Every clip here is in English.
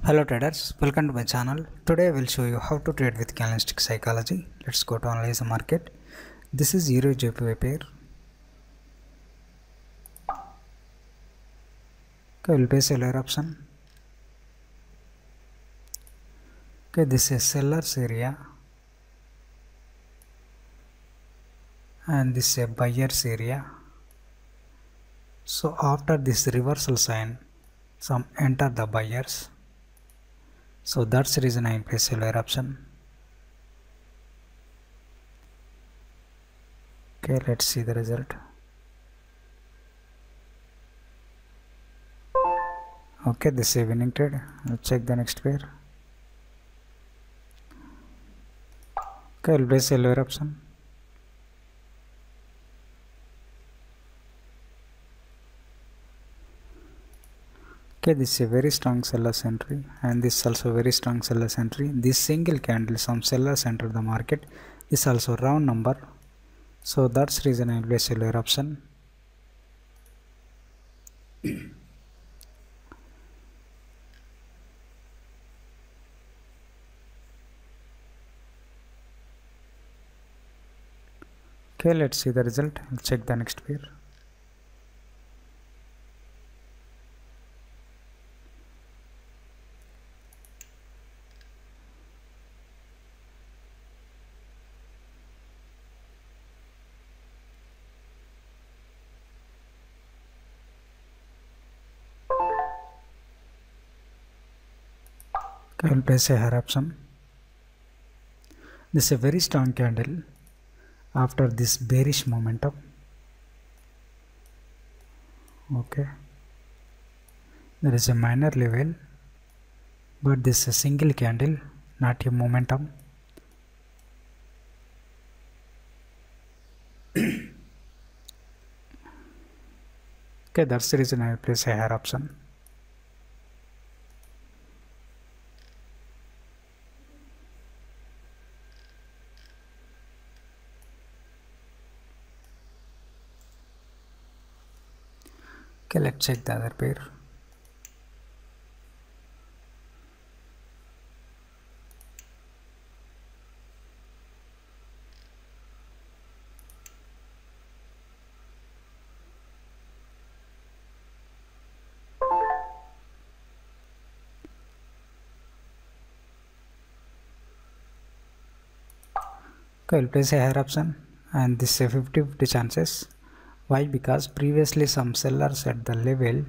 Hello traders, welcome to my channel. Today I will show you how to trade with candlestick psychology. Let's go to analyze the market. This is Euro JPY pair. Okay, we'll place a seller option. Okay, this is seller's area and this is a buyer's area. So after this reversal sign, some enter the buyers. So that's the reason I place seller option. Okay, let's see the result. Okay, this is a winning trade. Let's check the next pair. Okay, I'll place seller option. Okay, this is a very strong seller's entry and this is also very strong seller's entry. This single candle, some sellers enter the market. This also round number. So that's the reason I place seller option. Okay, let's see the result. I'll check the next pair. Okay, I'll place a hair option. This is a very strong candle after this bearish momentum. Okay, there is a minor level, but this is a single candle, not a momentum. Okay, that's the reason I place a hair option. Okay, let's check the other pair. Okay, I'll place a hair option and this is a 50-50 chances. Why? Because previously some sellers at the level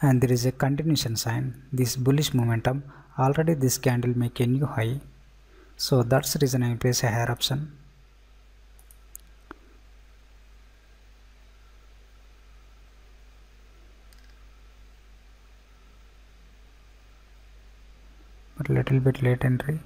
and there is a continuation sign, this bullish momentum, already this candle make a new high. So that's the reason I place a hair option. But little bit late entry.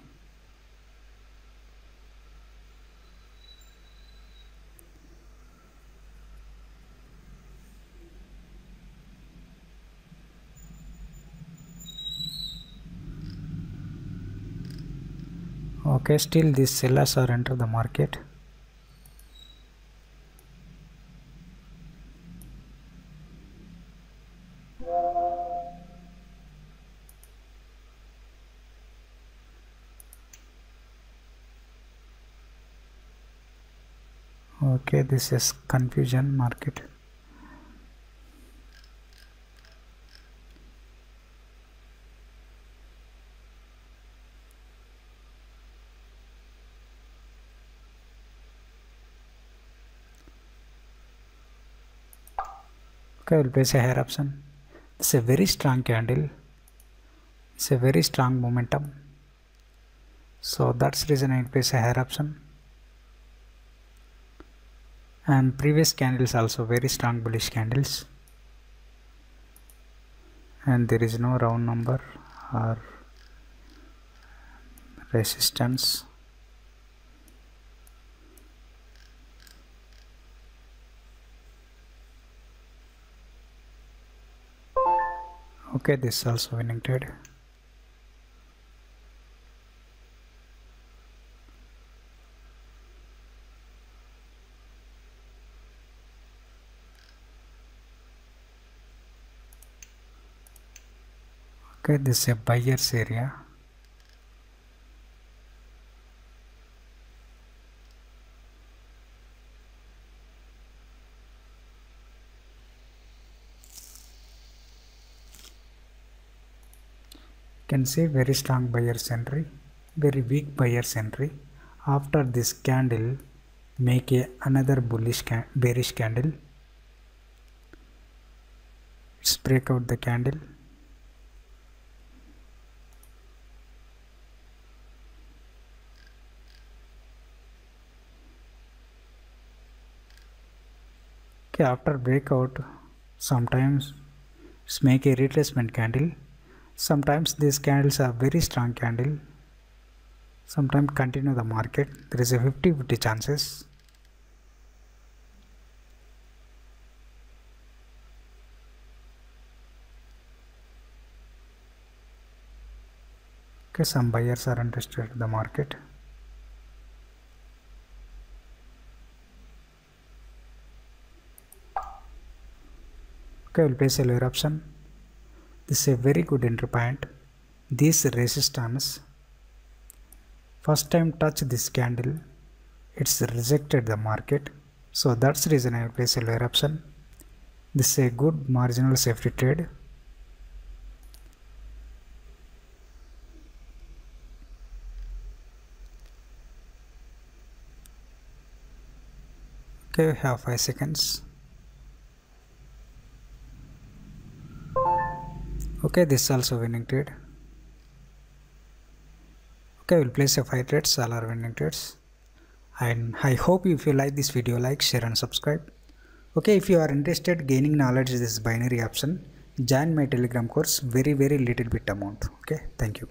Okay, still these sellers are enter the market. Okay, this is confusion market. Okay, I will place a hair option. It's a very strong candle. It's a very strong momentum. So that's the reason I will place a hair option. And previous candles also very strong bullish candles. And there is no round number or resistance. Okay, this is also winning trade. Okay, this is a buyer's area. Can see very strong buyer's entry, very weak buyer's entry. After this candle, make another bearish candle. Let's break out the candle. Okay, after breakout, sometimes let's make a retracement candle. Sometimes these candles are very strong candle. Sometimes continue the market. There is a 50-50 chances. Okay, some buyers are interested in the market. Okay, we'll place a lower option. This is a very good entry point. This resistance, first time touch this candle, it's rejected the market. So that's the reason I will place a lower option. This is a good marginal safety trade. Okay, we have 5 seconds. Okay, this is also winning trade. Okay, we'll place a 5 trades, all are winning trades. And I hope if you like this video, like, share and subscribe. Okay, if you are interested gaining knowledge this binary option, join my telegram course, very little bit amount. Okay, thank you.